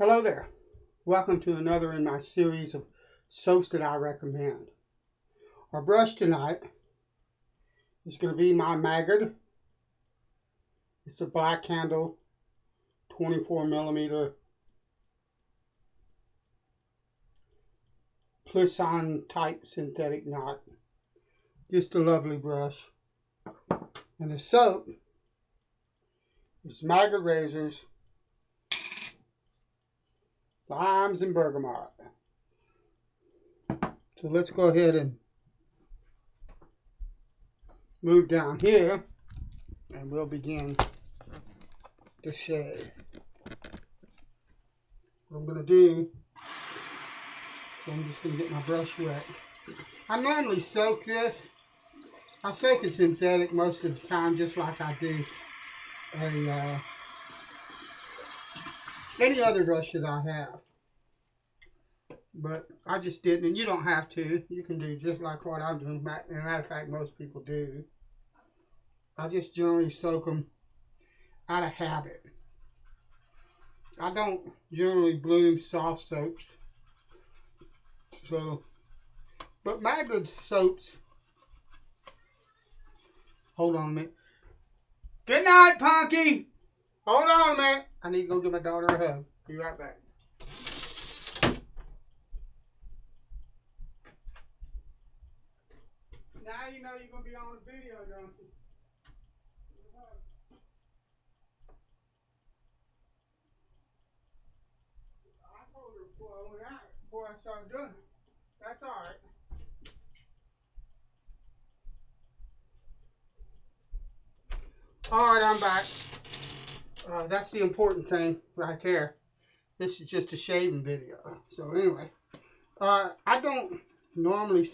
Hello there. Welcome to another in my series of soaps that I recommend. Our brush tonight is going to be my Maggard. It's a black handle, 24 millimeter Plisson type synthetic knot. Just a lovely brush. And the soap is Maggard razors, limes, and bergamot. So let's go ahead and move down here and we'll begin to shade. What I'm going to do, I'm just going to get my brush wet. I normally soak this. I soak it synthetic most of the time, just like I do any other brush that I have. But I just didn't, and you don't have to. You can do just like what I'm doing. As a matter of fact, most people do. I just generally soak them out of habit. I don't generally bloom soft soaps. So, but Maggard soaps. Hold on a minute. Good night, Punky. Hold on a minute. I need to go give my daughter a hug. Be right back. Now you know you're going to be on the video, don't you? I told her before I started doing it. That's all right. All right, I'm back. That's the important thing right there. This is just a shaving video. So anyway, I don't normally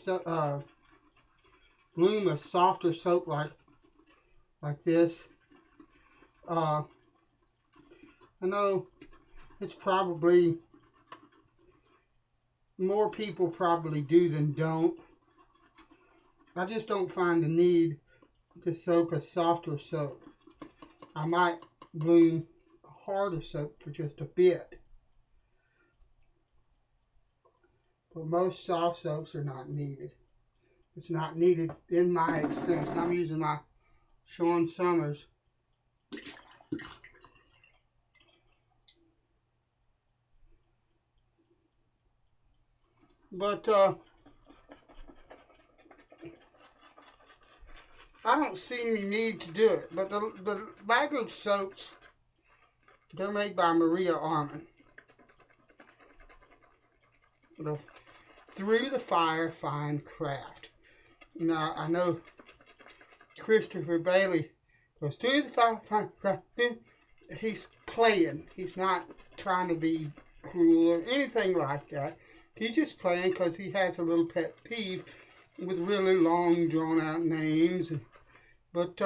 bloom a softer soap like this. I know it's probably more people probably do than don't. I just don't find the need to soak a softer soap. I might bloom a harder soap for just a bit. But most soft soaps are not needed. It's not needed in my experience. I'm using my Shawn Summers. But I don't see any need to do it. But the Maggard soaps, they're made by Maria Arman. Through the Fire Fine Craft. Now, I know Christopher Bailey goes through the fire fine craft. He's playing. He's not trying to be cruel or anything like that. He's just playing because he has a little pet peeve with really long, drawn-out names. But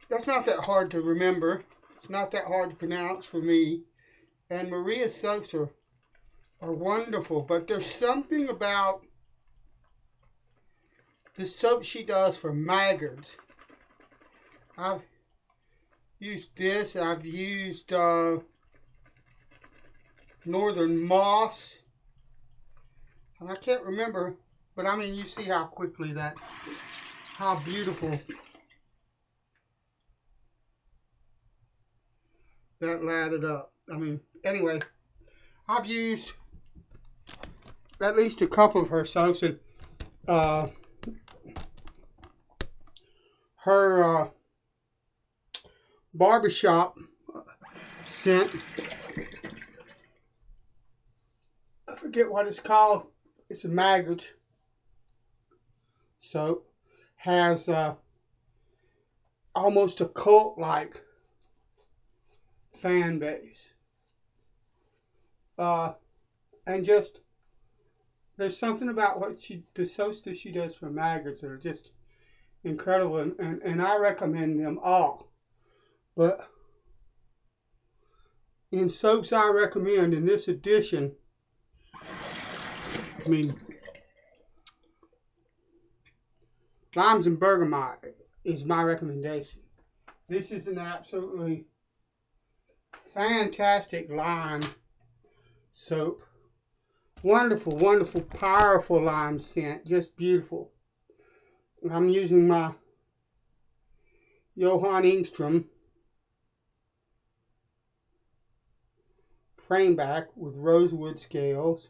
that's not that hard to remember. It's not that hard to pronounce for me. And Maria's soaps are wonderful. But there's something about the soap she does for Maggards. I've used this. I've used Northern Moss. And I can't remember, but I mean, you see how quickly how beautiful that lathered up. I mean, anyway, I've used at least a couple of her soaps, and her barbershop scent, I forget what it's called. It's a Maggard soap. Has almost a cult-like fan base. And just, there's something about the soaps that she does for Maggards that are just incredible, and I recommend them all. But in soaps I recommend in this edition, I mean, limes and bergamot is my recommendation. This is an absolutely fantastic lime soap. Wonderful, wonderful, powerful lime scent. Just beautiful. I'm using my Johan Engstrom Frameback with rosewood scales.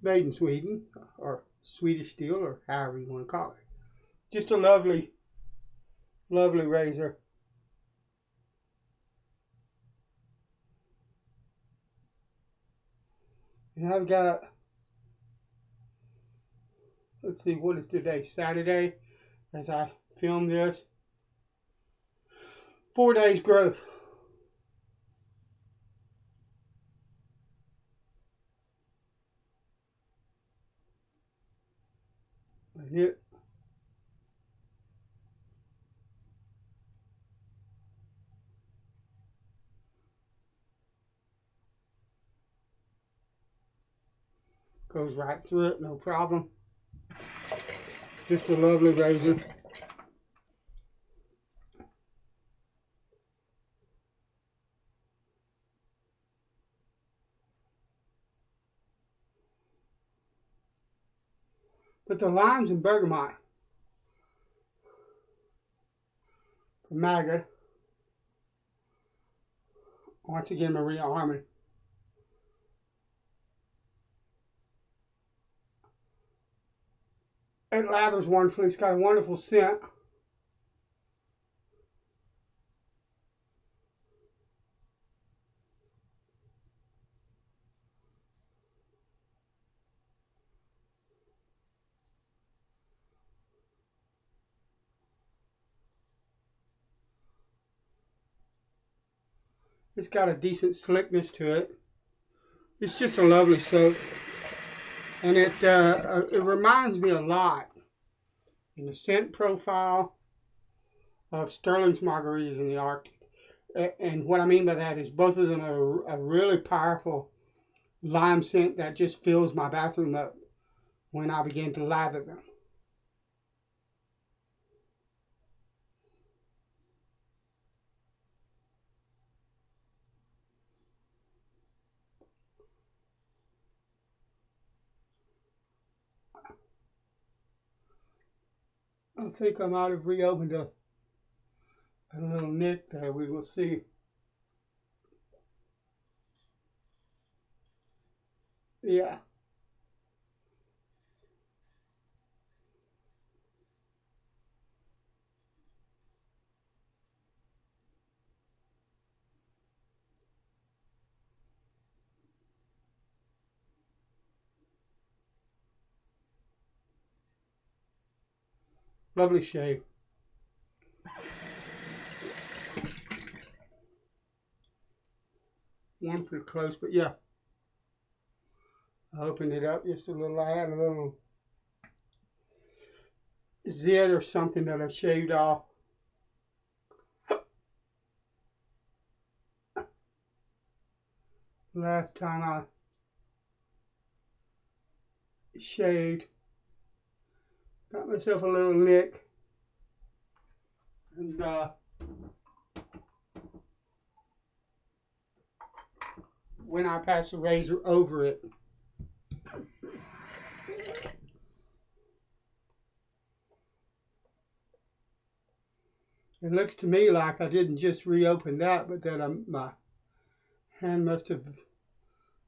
Made in Sweden, or Swedish steel, or however you want to call it. Just a lovely, lovely razor. And I've got, let's see, what is today? Saturday, as I film this. 4 days growth. And it goes right through it, no problem. Just a lovely razor. But the limes and bergamot from Maggard, once again Maria Harmon. It lathers wonderfully. It's got a wonderful scent. It's got a decent slickness to it. It's just a lovely soap. And it reminds me a lot in the scent profile of Sterling's margaritas in the Arctic. And what I mean by that is both of them are a really powerful lime scent that just fills my bathroom up when I begin to lather them. I think I might have reopened a little nick there. We will see. Yeah. Lovely shave. One for close, but yeah. I opened it up just a little. I had a little zit or something that I shaved off. Last time I shaved, got myself a little nick, and when I passed the razor over it, it looks to me like I didn't just reopen that, but that my hand must have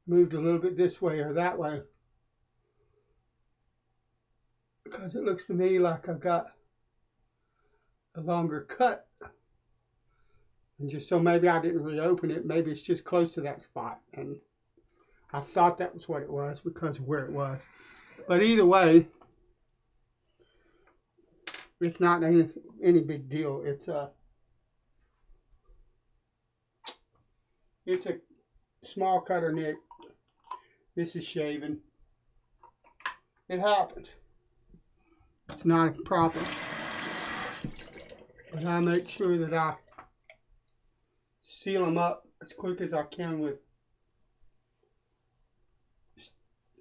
moved a little bit this way or that way, because it looks to me like I've got a longer cut. And just so maybe I didn't reopen it, maybe it's just close to that spot. And I thought that was what it was because of where it was. But either way, it's not any big deal. It's a small cutter nick. This is shaven. It happens. It's not a problem. But I make sure that I seal them up as quick as I can with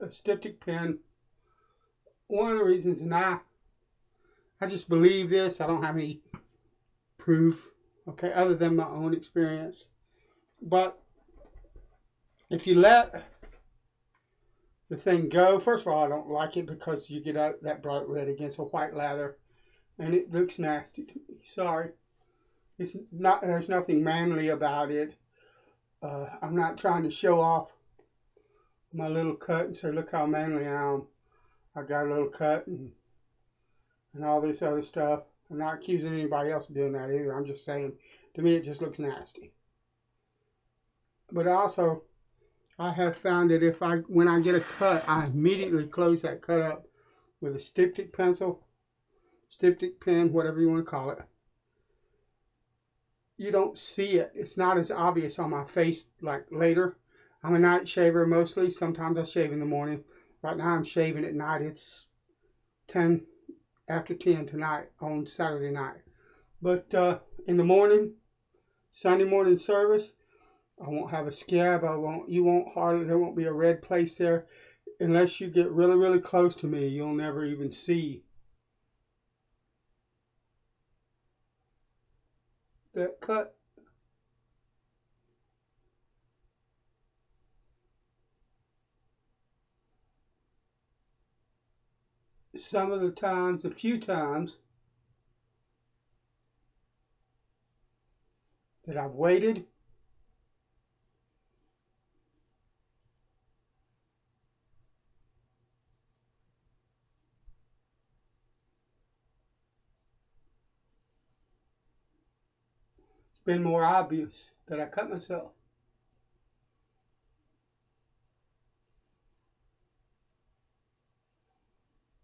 a styptic pen. One of the reasons, and I I just believe this. I don't have any proof, okay, other than my own experience. But if you let the thing go, first of all, I don't like it because you get out that bright red against a white lather, and it looks nasty to me. Sorry. It's not. There's nothing manly about it. I'm not trying to show off my little cut and say, look how manly I am. I got a little cut and all this other stuff. I'm not accusing anybody else of doing that either. I'm just saying, to me, it just looks nasty. But also, I have found that when I get a cut, I immediately close that cut up with a styptic pencil, styptic pen, whatever you want to call it. You don't see it. It's not as obvious on my face like later. I'm a night shaver mostly. Sometimes I shave in the morning. Right now I'm shaving at night. It's 10 after 10 tonight on Saturday night. But in the morning, Sunday morning service, I won't have a scab. There won't be a red place there. Unless you get really, really close to me, you'll never even see that cut. Some of the times, a few times that I've waited, it's been more obvious that I cut myself.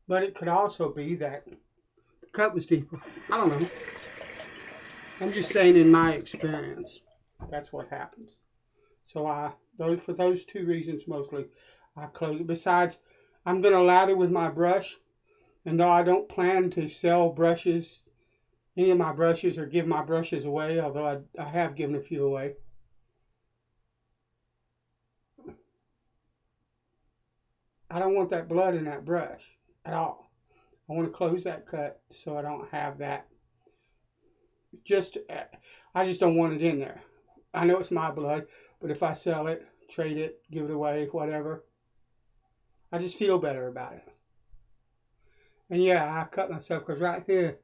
But it could also be that the cut was deeper. I don't know. I'm just saying in my experience, that's what happens. So for those two reasons mostly, I close it. Besides, I'm going to lather with my brush, and though I don't plan to sell brushes, any of my brushes, or give my brushes away, although I have given a few away. I don't want that blood in that brush at all. I want to close that cut so I don't have that. I just don't want it in there. I know it's my blood, but if I sell it, trade it, give it away, whatever, I just feel better about it. And yeah, I cut myself because right here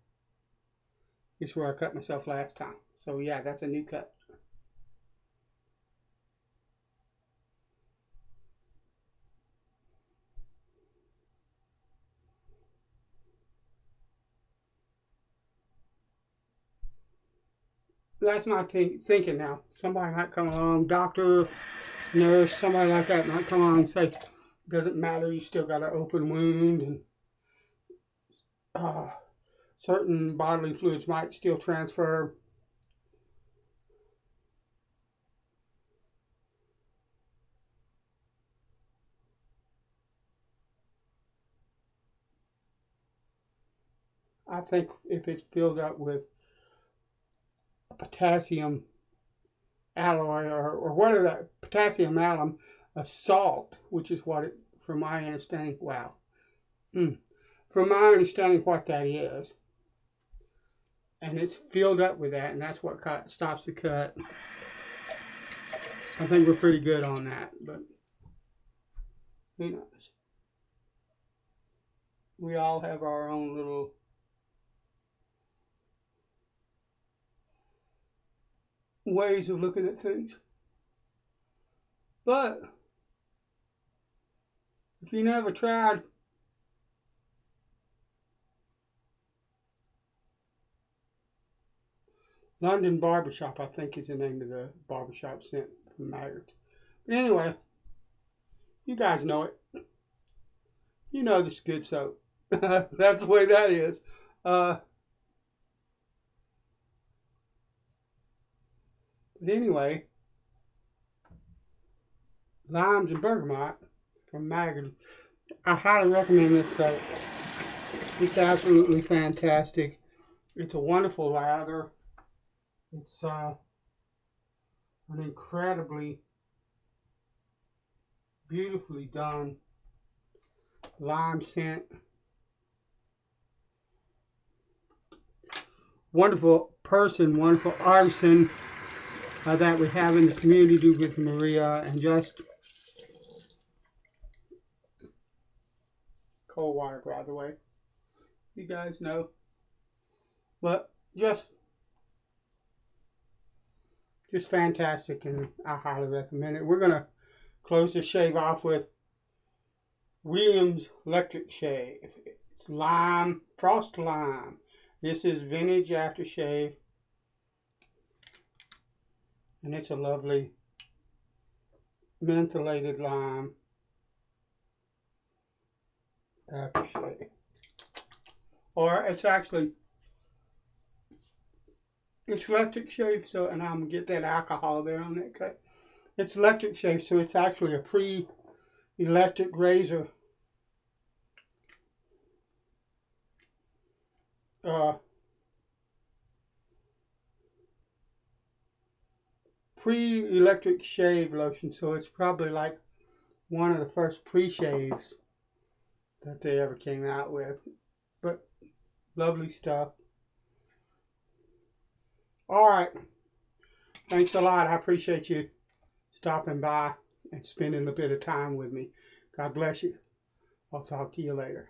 is where I cut myself last time. So yeah, that's a new cut. That's my thinking now. Somebody might come along, doctor, nurse, somebody like that might come along and say, doesn't matter, you still got an open wound, and certain bodily fluids might still transfer. I think if it's filled up with potassium alloy or whatever that potassium alum, a salt, which is what it, from my understanding, from my understanding what that is, and it's filled up with that, and that's what stops the cut. I think we're pretty good on that, but who knows? We all have our own little ways of looking at things. But if you never tried London Barbershop, I think is the name of the barbershop sent from Maggard. But anyway, you guys know it. You know this good soap. That's the way that is. But anyway, Limes and Bergamot from Maggard. I highly recommend this soap. It's absolutely fantastic. It's a wonderful lather. It's an incredibly beautifully done lime scent. wonderful person, wonderful artisan that we have in the community with Maria, and just cold water, by the way. You guys know. But just fantastic, and I highly recommend it. We're going to close the shave off with Williams Lectric Shave. It's lime, frost lime. This is vintage aftershave, and it's a lovely mentholated lime aftershave. Or it's actually, it's electric shave, so, and I'm going to get that alcohol there on that cut. It's electric shave, so it's actually a pre-electric razor. Pre-electric shave lotion, so it's probably like one of the first pre-shaves that they ever came out with. But lovely stuff. All right. Thanks a lot. I appreciate you stopping by and spending a bit of time with me. God bless you. I'll talk to you later.